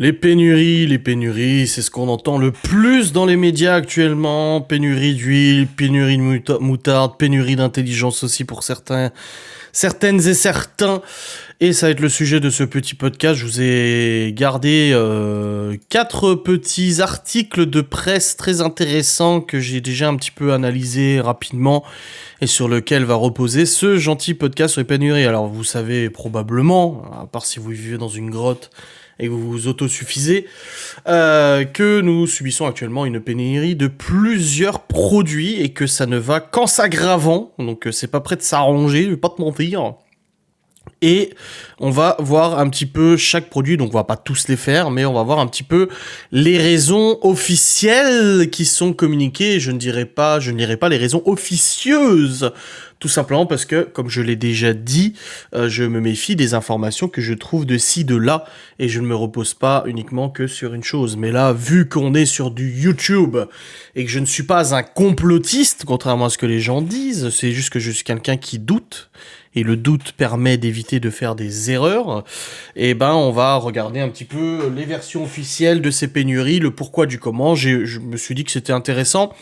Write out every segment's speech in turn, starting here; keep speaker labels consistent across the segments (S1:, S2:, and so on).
S1: Les pénuries, c'est ce qu'on entend le plus dans les médias actuellement. Pénurie d'huile, pénurie de moutarde, pénurie d'intelligence aussi pour certaines et certains. Et ça va être le sujet de ce petit podcast. Je vous ai gardé 4 petits articles de presse très intéressants que j'ai déjà un petit peu analysés rapidement et sur lequel va reposer ce gentil podcast sur les pénuries. Alors vous savez probablement, à part si vous vivez dans une grotte et que vous vous autosuffisez, que nous subissons actuellement une pénurie de plusieurs produits et que ça ne va qu'en s'aggravant. Donc c'est pas prêt de s'arranger, je vais pas te mentir. Et on va voir un petit peu chaque produit, donc on va pas tous les faire, mais on va voir un petit peu les raisons officielles qui sont communiquées. Je ne dirai pas les raisons officieuses, tout simplement parce que, comme je l'ai déjà dit, je me méfie des informations que je trouve de ci, de là, et je ne me repose pas uniquement que sur une chose. Mais là, vu qu'on est sur du YouTube, et que je ne suis pas un complotiste, contrairement à ce que les gens disent, c'est juste que je suis quelqu'un qui doute, et le doute permet d'éviter de faire des erreurs, et ben on va regarder un petit peu les versions officielles de ces pénuries, le pourquoi du comment. Je me suis dit que c'était intéressant.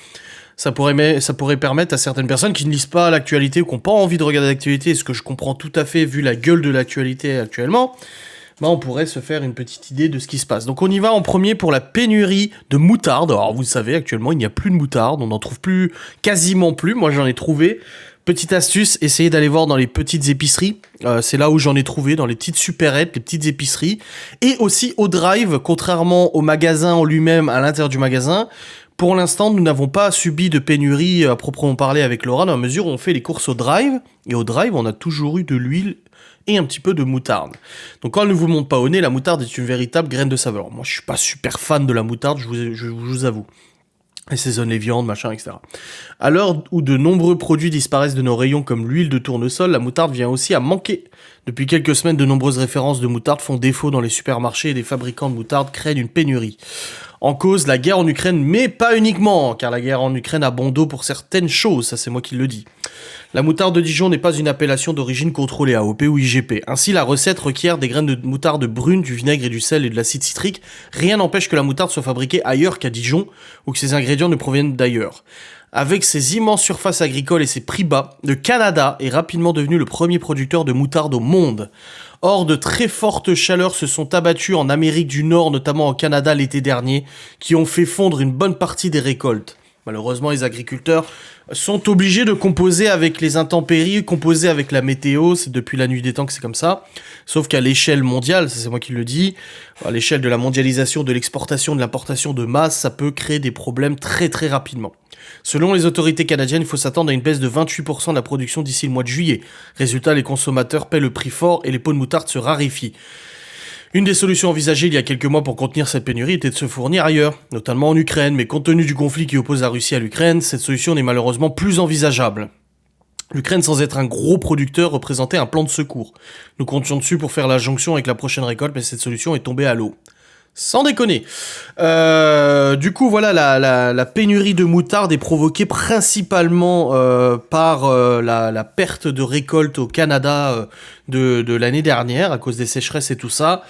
S1: Ça pourrait permettre à certaines personnes qui ne lisent pas l'actualité ou qui n'ont pas envie de regarder l'actualité, ce que je comprends tout à fait vu la gueule de l'actualité actuellement, ben on pourrait se faire une petite idée de ce qui se passe. Donc on y va en premier pour la pénurie de moutarde. Alors vous savez, actuellement il n'y a plus de moutarde, on n'en trouve plus, quasiment plus, moi j'en ai trouvé. Petite astuce, essayez d'aller voir dans les petites épiceries, c'est là où j'en ai trouvé, dans les petites supérettes, les petites épiceries, et aussi au drive, contrairement au magasin en lui-même, à l'intérieur du magasin. Pour l'instant, nous n'avons pas subi de pénurie à proprement parler avec Laura, dans la mesure où on fait les courses au drive, et au drive, on a toujours eu de l'huile et un petit peu de moutarde. Donc quand elle ne vous monte pas au nez, la moutarde est une véritable graine de saveur. Moi, je suis pas super fan de la moutarde, je vous avoue. Assaisonne les viandes, machin, etc. À l'heure où de nombreux produits disparaissent de nos rayons comme l'huile de tournesol, la moutarde vient aussi à manquer. Depuis quelques semaines, de nombreuses références de moutarde font défaut dans les supermarchés et les fabricants de moutarde craignent une pénurie. En cause, la guerre en Ukraine, mais pas uniquement, car la guerre en Ukraine a bon dos pour certaines choses, ça c'est moi qui le dis. La moutarde de Dijon n'est pas une appellation d'origine contrôlée AOP ou IGP. Ainsi, la recette requiert des graines de moutarde brune, du vinaigre et du sel et de l'acide citrique. Rien n'empêche que la moutarde soit fabriquée ailleurs qu'à Dijon ou que ses ingrédients ne proviennent d'ailleurs. Avec ses immenses surfaces agricoles et ses prix bas, le Canada est rapidement devenu le premier producteur de moutarde au monde. Or, de très fortes chaleurs se sont abattues en Amérique du Nord, notamment au Canada l'été dernier, qui ont fait fondre une bonne partie des récoltes. Malheureusement, les agriculteurs sont obligés de composer avec les intempéries, composer avec la météo, c'est depuis la nuit des temps que c'est comme ça. Sauf qu'à l'échelle mondiale, ça c'est moi qui le dis, à l'échelle de la mondialisation, de l'exportation, de l'importation de masse, ça peut créer des problèmes très très rapidement. Selon les autorités canadiennes, il faut s'attendre à une baisse de 28% de la production d'ici le mois de juillet. Résultat, les consommateurs paient le prix fort et les pots de moutarde se raréfient. Une des solutions envisagées il y a quelques mois pour contenir cette pénurie était de se fournir ailleurs, notamment en Ukraine, mais compte tenu du conflit qui oppose la Russie à l'Ukraine, cette solution n'est malheureusement plus envisageable. L'Ukraine, sans être un gros producteur, représentait un plan de secours. Nous comptions dessus pour faire la jonction avec la prochaine récolte, mais cette solution est tombée à l'eau. Sans déconner. Du coup, voilà, la pénurie de moutarde est provoquée principalement par la perte de récolte au Canada de l'année dernière, à cause des sécheresses et tout ça.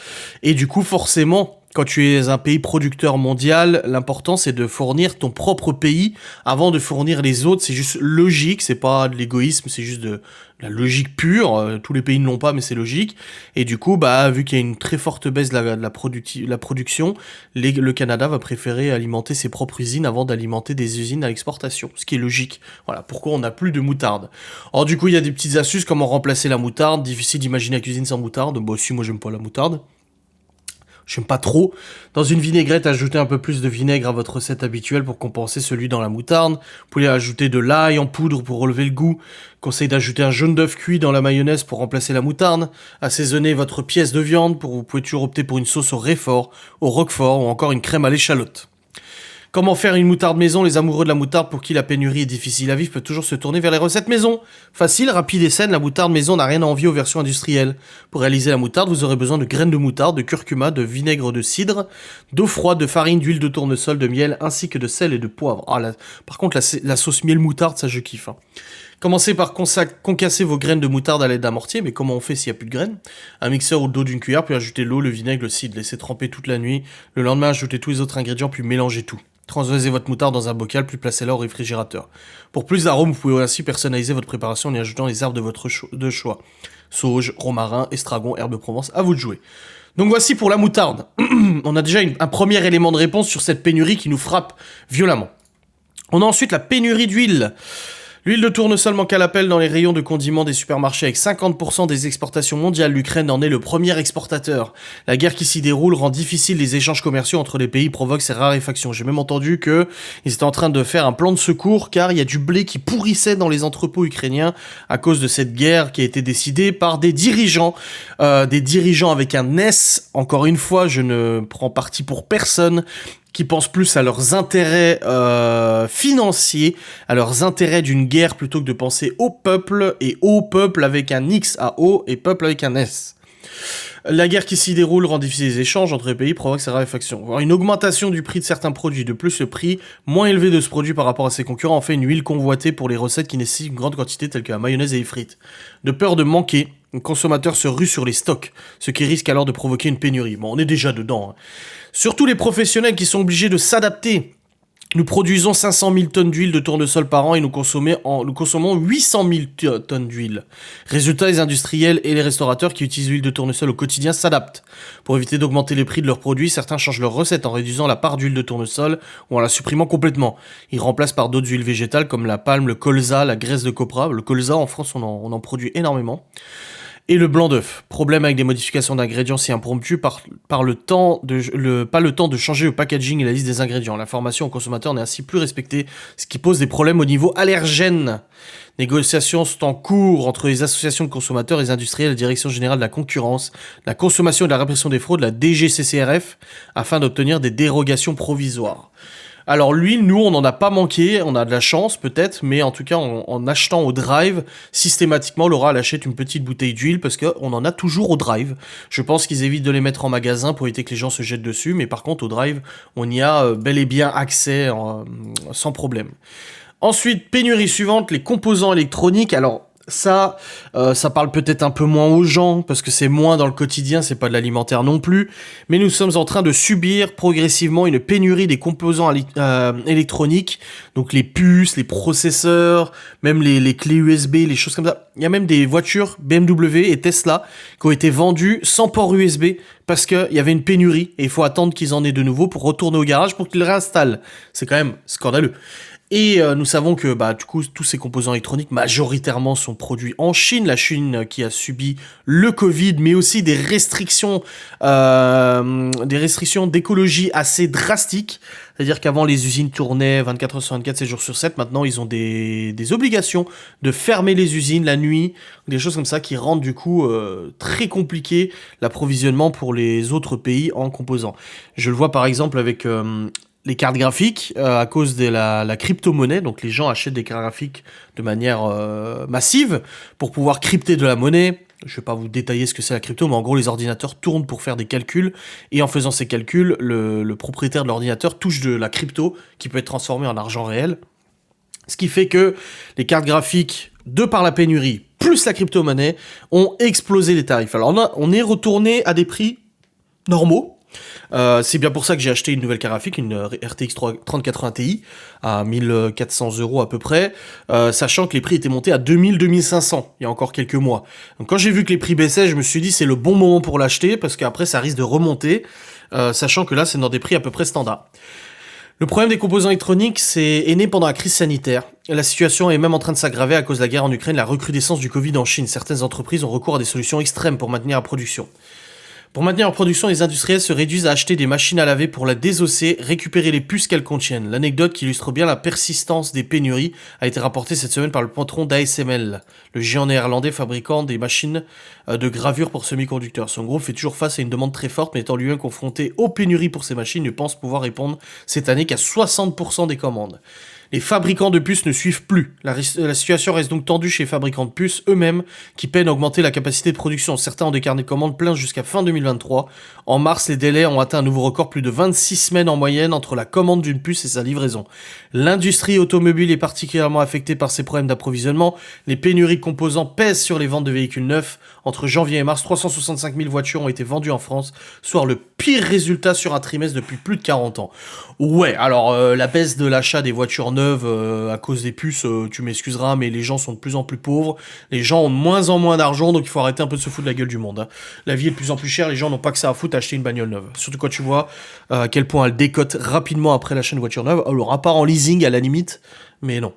S1: Et du coup, forcément, quand tu es un pays producteur mondial, l'important c'est de fournir ton propre pays avant de fournir les autres. C'est juste logique, c'est pas de l'égoïsme, c'est juste de la logique pure. Tous les pays ne l'ont pas, mais c'est logique. Et du coup, vu qu'il y a une très forte baisse de la production, le Canada va préférer alimenter ses propres usines avant d'alimenter des usines à l'exportation, ce qui est logique. Voilà pourquoi on n'a plus de moutarde. Or du coup, il y a des petites astuces, comment remplacer la moutarde. Difficile d'imaginer la cuisine sans moutarde. Bon, si, moi j'aime pas la moutarde. J'aime pas trop. Dans une vinaigrette, ajoutez un peu plus de vinaigre à votre recette habituelle pour compenser celui dans la moutarde. Vous pouvez ajouter de l'ail en poudre pour relever le goût. Conseil d'ajouter un jaune d'œuf cuit dans la mayonnaise pour remplacer la moutarde. Assaisonnez votre pièce de viande. Vous pouvez toujours opter pour une sauce au roquefort, ou encore une crème à l'échalote. Comment faire une moutarde maison? Les amoureux de la moutarde pour qui la pénurie est difficile à vivre peuvent toujours se tourner vers les recettes maison. Facile, rapide et saine, la moutarde maison n'a rien à envier aux versions industrielles. Pour réaliser la moutarde, vous aurez besoin de graines de moutarde, de curcuma, de vinaigre de cidre, d'eau froide, de farine, d'huile de tournesol, de miel, ainsi que de sel et de poivre. Par contre, la sauce miel moutarde, ça je kiffe. Commencez par concasser vos graines de moutarde à l'aide d'un mortier, mais comment on fait s'il n'y a plus de graines? Un mixeur ou d'eau d'une cuillère, puis ajoutez l'eau, le vinaigre, le cidre, laissez tremper toute la nuit. Le lendemain, ajoutez tous les autres ingrédients, puis mélangez tout. Transvasez votre moutarde dans un bocal, puis placez-la au réfrigérateur. Pour plus d'arômes, vous pouvez ainsi personnaliser votre préparation en y ajoutant les herbes de votre choix. Sauge, romarin, estragon, herbe de Provence, à vous de jouer. Donc voici pour la moutarde. On a déjà un premier élément de réponse sur cette pénurie qui nous frappe violemment. On a ensuite la pénurie d'huile. L'huile de tournesol manque à l'appel dans les rayons de condiments des supermarchés. Avec 50% des exportations mondiales, l'Ukraine en est le premier exportateur. La guerre qui s'y déroule rend difficile les échanges commerciaux entre les pays, provoque ces raréfactions. J'ai même entendu qu'ils étaient en train de faire un plan de secours car il y a du blé qui pourrissait dans les entrepôts ukrainiens à cause de cette guerre qui a été décidée par des dirigeants avec un S. Encore une fois, je ne prends parti pour personne, qui pensent plus à leurs intérêts financiers, à leurs intérêts d'une guerre, plutôt que de penser au peuple, et au peuple avec un X à O, et peuple avec un S. La guerre qui s'y déroule rend difficile les échanges entre les pays, provoque ces raréfactions. Voire une augmentation du prix de certains produits. De plus, le prix moins élevé de ce produit par rapport à ses concurrents en fait une huile convoitée pour les recettes qui nécessitent une grande quantité telles que la mayonnaise et les frites. De peur de manquer, les consommateurs se ruent sur les stocks, ce qui risque alors de provoquer une pénurie. Bon, on est déjà dedans, hein. Surtout les professionnels qui sont obligés de s'adapter. Nous produisons 500 000 tonnes d'huile de tournesol par an et nous consommons 800 000 tonnes d'huile. Résultat, les industriels et les restaurateurs qui utilisent l'huile de tournesol au quotidien s'adaptent. Pour éviter d'augmenter les prix de leurs produits, certains changent leur recette en réduisant la part d'huile de tournesol ou en la supprimant complètement. Ils remplacent par d'autres huiles végétales comme la palme, le colza, la graisse de copra. Le colza, en France, on en produit énormément. Et le blanc d'œuf. Problème avec des modifications d'ingrédients si impromptues pas le temps de changer le packaging et la liste des ingrédients. L'information au consommateur n'est ainsi plus respectée, ce qui pose des problèmes au niveau allergène. Négociations sont en cours entre les associations de consommateurs et les industriels et la Direction Générale de la Concurrence, la Consommation et de la Répression des Fraudes, la DGCCRF, afin d'obtenir des dérogations provisoires. Alors l'huile, nous, on n'en a pas manqué, on a de la chance peut-être, mais en tout cas, en achetant au Drive, systématiquement, Laura, elle achète une petite bouteille d'huile parce qu'on en a toujours au Drive. Je pense qu'ils évitent de les mettre en magasin pour éviter que les gens se jettent dessus, mais par contre, au Drive, on y a bel et bien accès sans problème. Ensuite, pénurie suivante, les composants électroniques. Alors, ça parle peut-être un peu moins aux gens, parce que c'est moins dans le quotidien, c'est pas de l'alimentaire non plus, mais nous sommes en train de subir progressivement une pénurie des composants électroniques, donc les puces, les processeurs, même les clés USB, les choses comme ça. Il y a même des voitures BMW et Tesla qui ont été vendues sans port USB, parce qu'il y avait une pénurie, et il faut attendre qu'ils en aient de nouveau pour retourner au garage pour qu'ils le réinstallent. C'est quand même scandaleux. Et nous savons que du coup tous ces composants électroniques majoritairement sont produits en Chine, la Chine qui a subi le Covid, mais aussi des restrictions d'écologie assez drastiques. C'est-à-dire qu'avant les usines tournaient 24 heures sur 24, 7 jours sur 7, maintenant ils ont des obligations de fermer les usines la nuit, des choses comme ça qui rendent du coup très compliqué l'approvisionnement pour les autres pays en composants. Je le vois par exemple avec les cartes graphiques, à cause de la crypto-monnaie, donc les gens achètent des cartes graphiques de manière massive pour pouvoir crypter de la monnaie. Je vais pas vous détailler ce que c'est la crypto, mais en gros les ordinateurs tournent pour faire des calculs, et en faisant ces calculs, le propriétaire de l'ordinateur touche de la crypto qui peut être transformée en argent réel. Ce qui fait que les cartes graphiques, de par la pénurie, plus la crypto-monnaie, ont explosé les tarifs. Alors on est retourné à des prix normaux. C'est bien pour ça que j'ai acheté une nouvelle carte graphique, une RTX 3080 Ti à 1400 € à peu près, sachant que les prix étaient montés à 2000-2500 il y a encore quelques mois. Donc quand j'ai vu que les prix baissaient, je me suis dit c'est le bon moment pour l'acheter parce qu'après ça risque de remonter, sachant que là c'est dans des prix à peu près standards. Le problème des composants électroniques est né pendant la crise sanitaire. La situation est même en train de s'aggraver à cause de la guerre en Ukraine, la recrudescence du Covid en Chine. Certaines entreprises ont recours à des solutions extrêmes pour maintenir la production. Pour maintenir leur production, les industriels se réduisent à acheter des machines à laver pour la désosser, récupérer les puces qu'elles contiennent. L'anecdote qui illustre bien la persistance des pénuries a été rapportée cette semaine par le patron d'ASML, le géant néerlandais fabricant des machines de gravure pour semi-conducteurs. Son groupe fait toujours face à une demande très forte, mais étant lui-même confronté aux pénuries pour ces machines, ne pense pouvoir répondre cette année qu'à 60% des commandes. Les fabricants de puces ne suivent plus. La situation reste donc tendue chez les fabricants de puces eux-mêmes qui peinent à augmenter la capacité de production. Certains ont des carnets de commandes pleins jusqu'à fin 2023. En mars, les délais ont atteint un nouveau record, plus de 26 semaines en moyenne entre la commande d'une puce et sa livraison. L'industrie automobile est particulièrement affectée par ces problèmes d'approvisionnement. Les pénuries de composants pèsent sur les ventes de véhicules neufs. Entre janvier et mars, 365 000 voitures ont été vendues en France, soit le pire résultat sur un trimestre depuis plus de 40 ans. Ouais, alors la baisse de l'achat des voitures neuves à cause des puces, tu m'excuseras, mais les gens sont de plus en plus pauvres, les gens ont de moins en moins d'argent, donc il faut arrêter un peu de se foutre de la gueule du monde. Hein. La vie est de plus en plus chère, les gens n'ont pas que ça à foutre à acheter une bagnole neuve. Surtout quand tu vois à quel point elle décote rapidement après l'achat de voiture neuve, alors à part en leasing à la limite, mais non.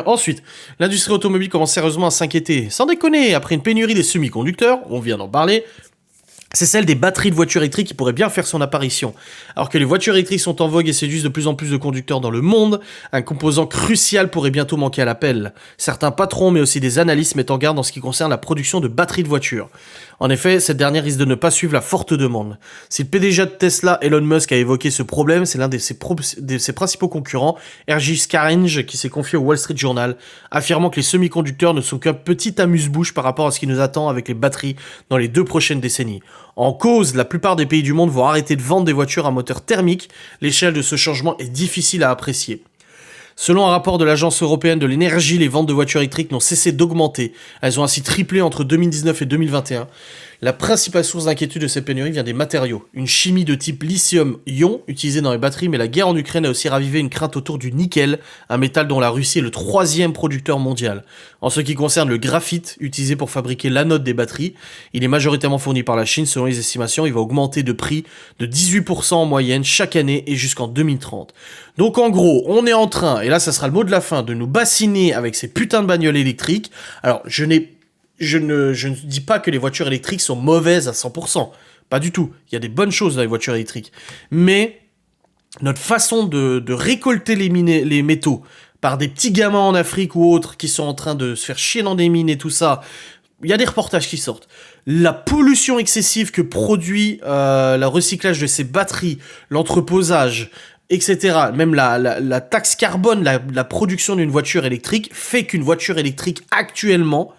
S1: Ensuite, l'industrie automobile commence sérieusement à s'inquiéter. Sans déconner, après une pénurie des semi-conducteurs, on vient d'en parler, c'est celle des batteries de voitures électriques qui pourrait bien faire son apparition. Alors que les voitures électriques sont en vogue et séduisent de plus en plus de conducteurs dans le monde, un composant crucial pourrait bientôt manquer à l'appel. Certains patrons, mais aussi des analystes, mettent en garde en ce qui concerne la production de batteries de voitures. En effet, cette dernière risque de ne pas suivre la forte demande. Si le PDG de Tesla, Elon Musk, a évoqué ce problème, c'est l'un de ses principaux concurrents, R.J. Scaringe, qui s'est confié au Wall Street Journal, affirmant que les semi-conducteurs ne sont qu'un petit amuse-bouche par rapport à ce qui nous attend avec les batteries dans les 2 prochaines décennies. En cause, la plupart des pays du monde vont arrêter de vendre des voitures à moteur thermique. L'échelle de ce changement est difficile à apprécier. Selon un rapport de l'Agence européenne de l'énergie, les ventes de voitures électriques n'ont cessé d'augmenter. Elles ont ainsi triplé entre 2019 et 2021. La principale source d'inquiétude de cette pénurie vient des matériaux. Une chimie de type lithium-ion utilisée dans les batteries, mais la guerre en Ukraine a aussi ravivé une crainte autour du nickel, un métal dont la Russie est le 3e producteur mondial. En ce qui concerne le graphite, utilisé pour fabriquer l'anode des batteries, il est majoritairement fourni par la Chine. Selon les estimations, il va augmenter de prix de 18% en moyenne chaque année et jusqu'en 2030. Donc en gros, on est en train, et là ça sera le mot de la fin, de nous bassiner avec ces putains de bagnoles électriques. Alors je ne dis pas que les voitures électriques sont mauvaises à 100%. Pas du tout. Il y a des bonnes choses dans les voitures électriques. Mais notre façon de récolter les métaux par des petits gamins en Afrique ou autres qui sont en train de se faire chier dans des mines et tout ça, il y a des reportages qui sortent. La pollution excessive que produit le recyclage de ces batteries, l'entreposage, etc. Même la taxe carbone, la production d'une voiture électrique fait qu'une voiture électrique actuellement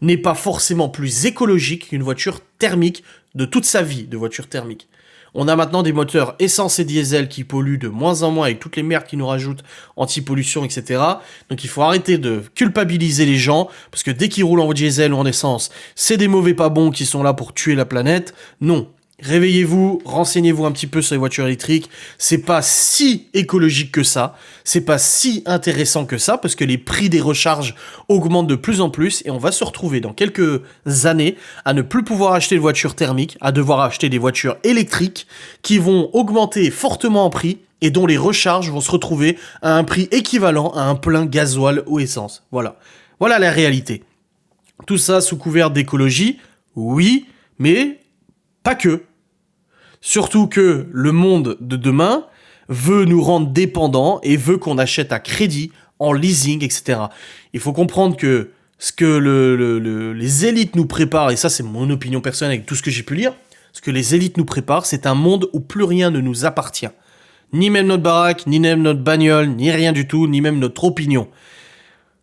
S1: n'est pas forcément plus écologique qu'une voiture thermique de toute sa vie de voiture thermique. On a maintenant des moteurs essence et diesel qui polluent de moins en moins avec toutes les merdes qui nous rajoutent anti-pollution, etc. Donc il faut arrêter de culpabiliser les gens, parce que dès qu'ils roulent en diesel ou en essence, c'est des mauvais pas bons qui sont là pour tuer la planète. Non. Réveillez-vous, renseignez-vous un petit peu sur les voitures électriques. C'est pas si écologique que ça. C'est pas si intéressant que ça parce que les prix des recharges augmentent de plus en plus et on va se retrouver dans quelques années à ne plus pouvoir acheter de voitures thermiques, à devoir acheter des voitures électriques qui vont augmenter fortement en prix et dont les recharges vont se retrouver à un prix équivalent à un plein gasoil ou essence. Voilà. Voilà la réalité. Tout ça sous couvert d'écologie, oui, mais pas que. Surtout que le monde de demain veut nous rendre dépendants et veut qu'on achète à crédit, en leasing, etc. Il faut comprendre que ce que les élites nous préparent, et ça c'est mon opinion personnelle avec tout ce que j'ai pu lire, ce que les élites nous préparent, c'est un monde où plus rien ne nous appartient. Ni même notre baraque, ni même notre bagnole, ni rien du tout, ni même notre opinion.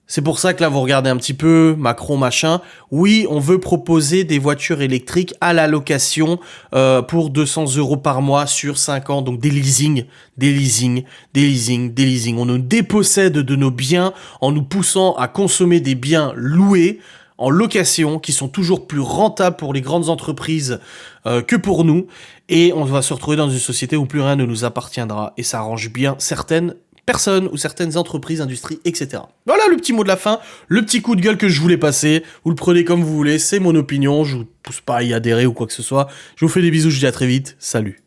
S1: C'est pour ça que là, vous regardez un petit peu, Macron, machin. Oui, on veut proposer des voitures électriques à la location pour 200 € par mois sur 5 ans. Donc des leasing. On nous dépossède de nos biens en nous poussant à consommer des biens loués en location qui sont toujours plus rentables pour les grandes entreprises que pour nous. Et on va se retrouver dans une société où plus rien ne nous appartiendra. Et ça arrange bien certaines personnes ou certaines entreprises, industries, etc. Voilà le petit mot de la fin, le petit coup de gueule que je voulais passer. Vous le prenez comme vous voulez, c'est mon opinion, je vous pousse pas à y adhérer ou quoi que ce soit. Je vous fais des bisous, je vous dis à très vite, salut.